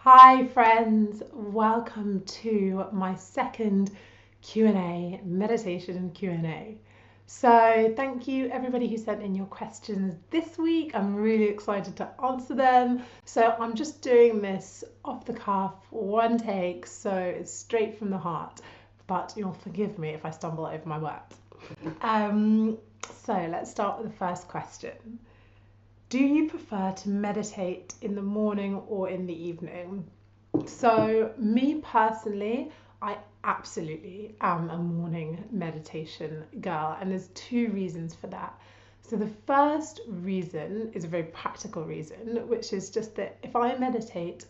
Hi friends, welcome to my second Q&A, meditation Q&A. So thank you everybody who sent in your questions this week. I'm really excited to answer them. So I'm just doing this off the cuff, one take, so it's straight from the heart, but you'll forgive me if I stumble over my words. So let's start with the first question. Do you prefer to meditate in the morning or in the evening? So, me personally, I absolutely am a morning meditation girl, and there's two reasons for that. So, the first reason is a very practical reason, which is just that if I meditate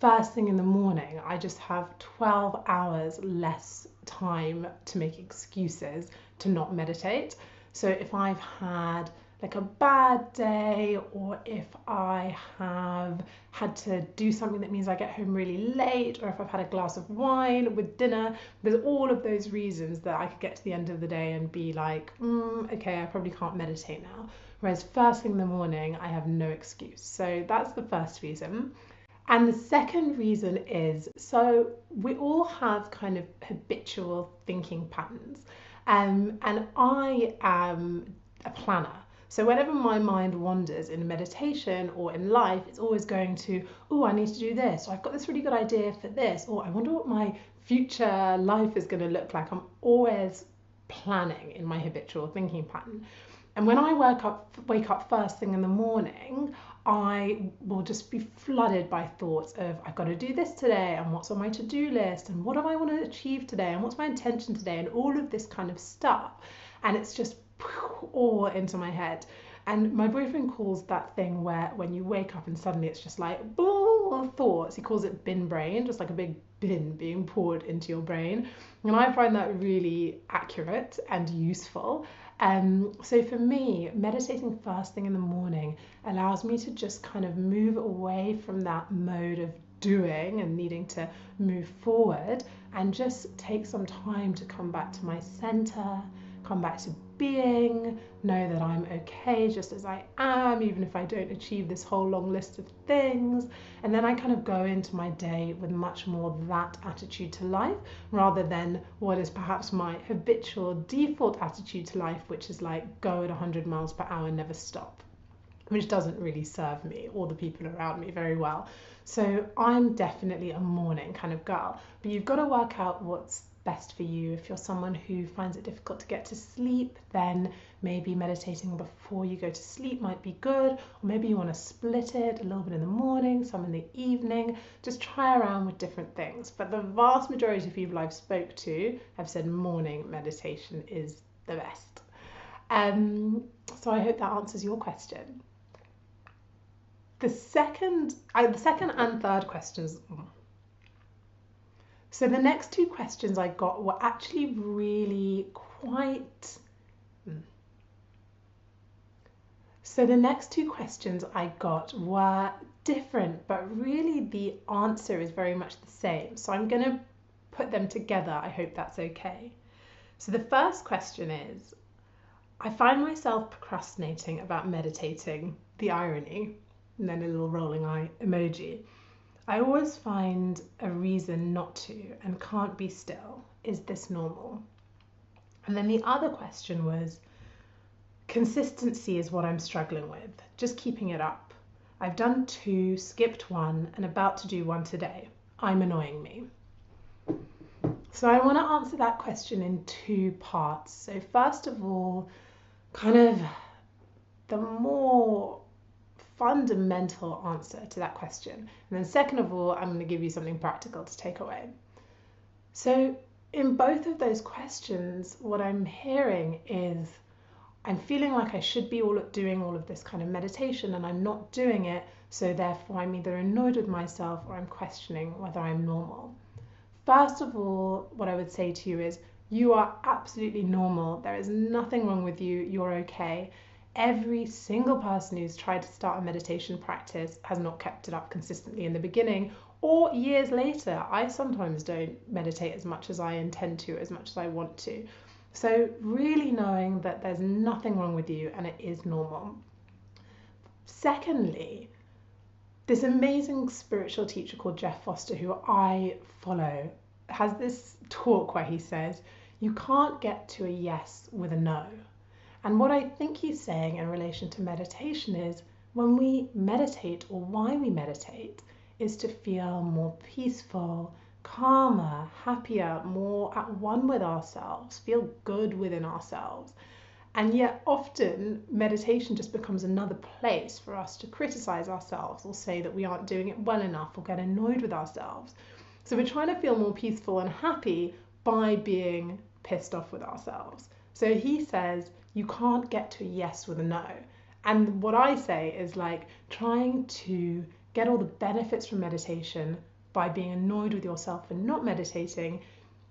first thing in the morning, I just have 12 hours less time to make excuses to not meditate. So, if I've had like a bad day, or if I have had to do something that means I get home really late, or if I've had a glass of wine with dinner, there's all of those reasons that I could get to the end of the day and be like, okay, I probably can't meditate now. Whereas first thing in the morning, I have no excuse. So that's the first reason. And the second reason is, so we all have kind of habitual thinking patterns. And I am a planner. So whenever my mind wanders in meditation or in life, it's always going to, oh, I need to do this, or I've got this really good idea for this, or I wonder what my future life is going to look like. I'm always planning in my habitual thinking pattern. And when I wake up first thing in the morning, I will just be flooded by thoughts of, I've got to do this today, and what's on my to-do list, and what do I want to achieve today, and what's my intention today, and all of this kind of stuff. And it's just all into my head. And my boyfriend calls that thing where when you wake up and suddenly it's just like thoughts. He calls it bin brain, just like a big bin being poured into your brain. And I find that really accurate and useful. So for me, meditating first thing in the morning allows me to just kind of move away from that mode of doing and needing to move forward, and just take some time to come back to my center, come back to being, know that I'm okay just as I am, even if I don't achieve this whole long list of things. And then I kind of go into my day with much more that attitude to life, rather than what is perhaps my habitual default attitude to life, which is like go at 100 miles per hour, never stop, which doesn't really serve me or the people around me very well. So I'm definitely a morning kind of girl, but you've got to work out what's best for you. If you're someone who finds it difficult to get to sleep, then maybe meditating before you go to sleep might be good, or maybe you want to split it a little bit in the morning, some in the evening. Just try around with different things, but the vast majority of people I've spoke to have said morning meditation is the best. So I hope that answers your question. The second and third questions. So the next two questions I got were actually really quite. So the next two questions I got were different, but really the answer is very much the same. So I'm going to put them together. I hope that's okay. So the first question is, I find myself procrastinating about meditating, the irony, and then a little rolling eye emoji. I always find a reason not to and can't be still. Is this normal? And then the other question was, consistency is what I'm struggling with, just keeping it up. I've done 2, skipped 1, and about to do 1 today. I'm annoying me. So I want to answer that question in 2 parts. So first of all, kind of the more fundamental answer to that question. And then second of all, I'm going to give you something practical to take away. So in both of those questions, what I'm hearing is I'm feeling like I should be doing all of this kind of meditation, and I'm not doing it. So therefore I'm either annoyed with myself or I'm questioning whether I'm normal. First of all, what I would say to you is you are absolutely normal. There is nothing wrong with you. You're okay. Every single person who's tried to start a meditation practice has not kept it up consistently in the beginning or years later. I sometimes don't meditate as much as I intend to, as much as I want to. So really knowing that there's nothing wrong with you and it is normal. Secondly, This amazing spiritual teacher called Jeff Foster, who I follow, has this talk where he says, you can't get to a yes with a no. And what I think he's saying in relation to meditation is, when we meditate, or why we meditate, is to feel more peaceful, calmer, happier, more at one with ourselves, feel good within ourselves. And yet often meditation just becomes another place for us to criticize ourselves or say that we aren't doing it well enough or get annoyed with ourselves. So we're trying to feel more peaceful and happy by being pissed off with ourselves. So he says you can't get to a yes with a no. And what I say is like trying to get all the benefits from meditation by being annoyed with yourself for not meditating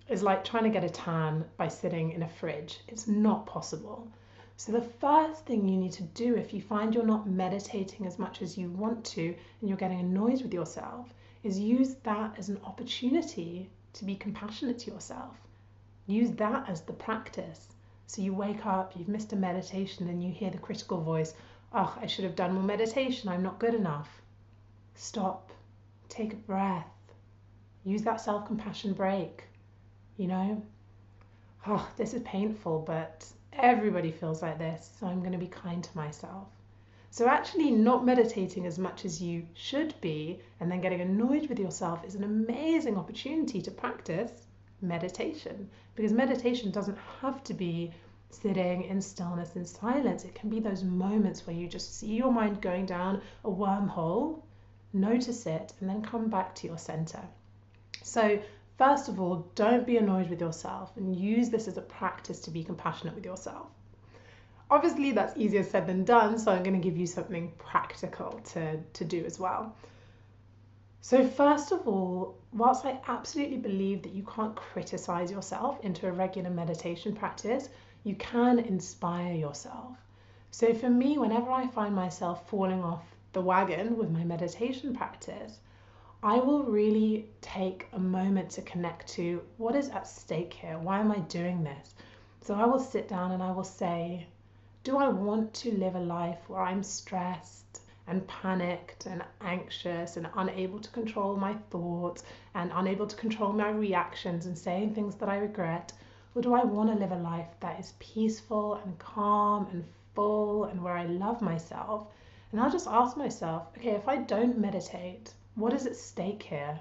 is like trying to get a tan by sitting in a fridge. It's not possible. So the first thing you need to do if you find you're not meditating as much as you want to and you're getting annoyed with yourself is use that as an opportunity to be compassionate to yourself. Use that as the practice. So you wake up, you've missed a meditation and you hear the critical voice, oh, I should have done more meditation, I'm not good enough. Stop, take a breath, use that self-compassion break. You know, oh, this is painful, but everybody feels like this, so I'm going to be kind to myself. So actually not meditating as much as you should be and then getting annoyed with yourself is an amazing opportunity to practice meditation, because meditation doesn't have to be sitting in stillness and silence. It can be those moments where you just see your mind going down a wormhole, notice it, and then come back to your center. So first of all, don't be annoyed with yourself and use this as a practice to be compassionate with yourself. Obviously, that's easier said than done, so I'm going to give you something practical to do as well. So first of all, whilst I absolutely believe that you can't criticize yourself into a regular meditation practice, you can inspire yourself. So for me, whenever I find myself falling off the wagon with my meditation practice, I will really take a moment to connect to what is at stake here. Why am I doing this? So I will sit down and I will say, do I want to live a life where I'm stressed and panicked and anxious and unable to control my thoughts and unable to control my reactions and saying things that I regret? Or do I want to live a life that is peaceful and calm and full and where I love myself? And I'll just ask myself, okay, if I don't meditate, what is at stake here?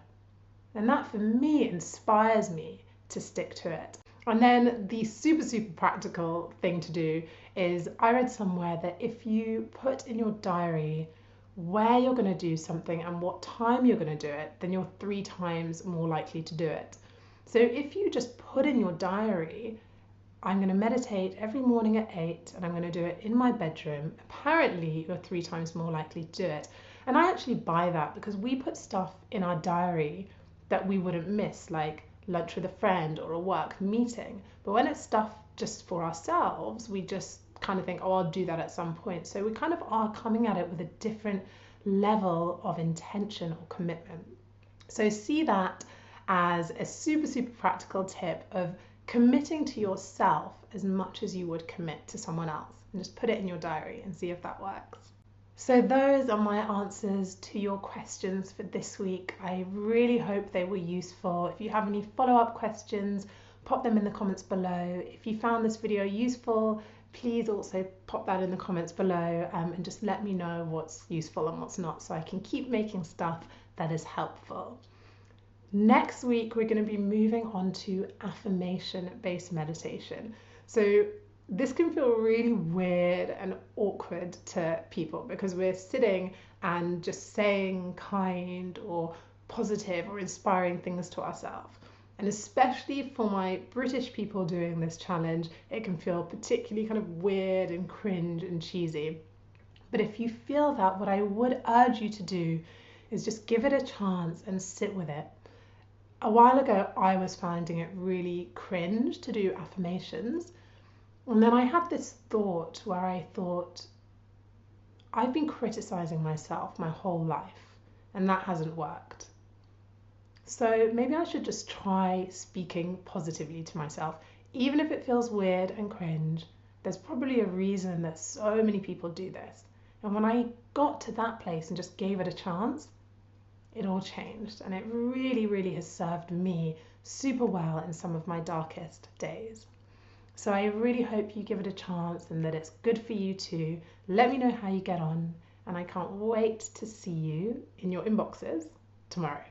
And that for me inspires me to stick to it. And then the super practical thing to do is, I read somewhere that if you put in your diary where you're going to do something and what time you're going to do it, then you're 3 times more likely to do it. So if you just put in your diary, I'm going to meditate every morning at 8 and I'm going to do it in my bedroom, apparently you're 3 times more likely to do it. And I actually buy that, because we put stuff in our diary that we wouldn't miss, like lunch with a friend or a work meeting. But when it's stuff just for ourselves, we just kind of think, oh, I'll do that at some point. So we kind of are coming at it with a different level of intention or commitment. So see that as a super practical tip of committing to yourself as much as you would commit to someone else, and just put it in your diary and see if that works. So those are my answers to your questions for this week. I really hope they were useful. If you have any follow-up questions, pop them in the comments below. If you found this video useful, please also pop that in the comments below, and just let me know what's useful and what's not, so I can keep making stuff that is helpful. Next week, we're going to be moving on to affirmation-based meditation. So this can feel really weird and awkward to people, because we're sitting and just saying kind or positive or inspiring things to ourselves. And especially for my British people doing this challenge, it can feel particularly kind of weird and cringe and cheesy. But if you feel that, what I would urge you to do is just give it a chance and sit with it. A while ago, I was finding it really cringe to do affirmations. And then I had this thought where I thought, I've been criticizing myself my whole life, and that hasn't worked. So maybe I should just try speaking positively to myself. Even if it feels weird and cringe, there's probably a reason that so many people do this. And when I got to that place and just gave it a chance, it all changed. And it really, really has served me super well in some of my darkest days. So I really hope you give it a chance and that it's good for you too. Let me know how you get on, and I can't wait to see you in your inboxes tomorrow.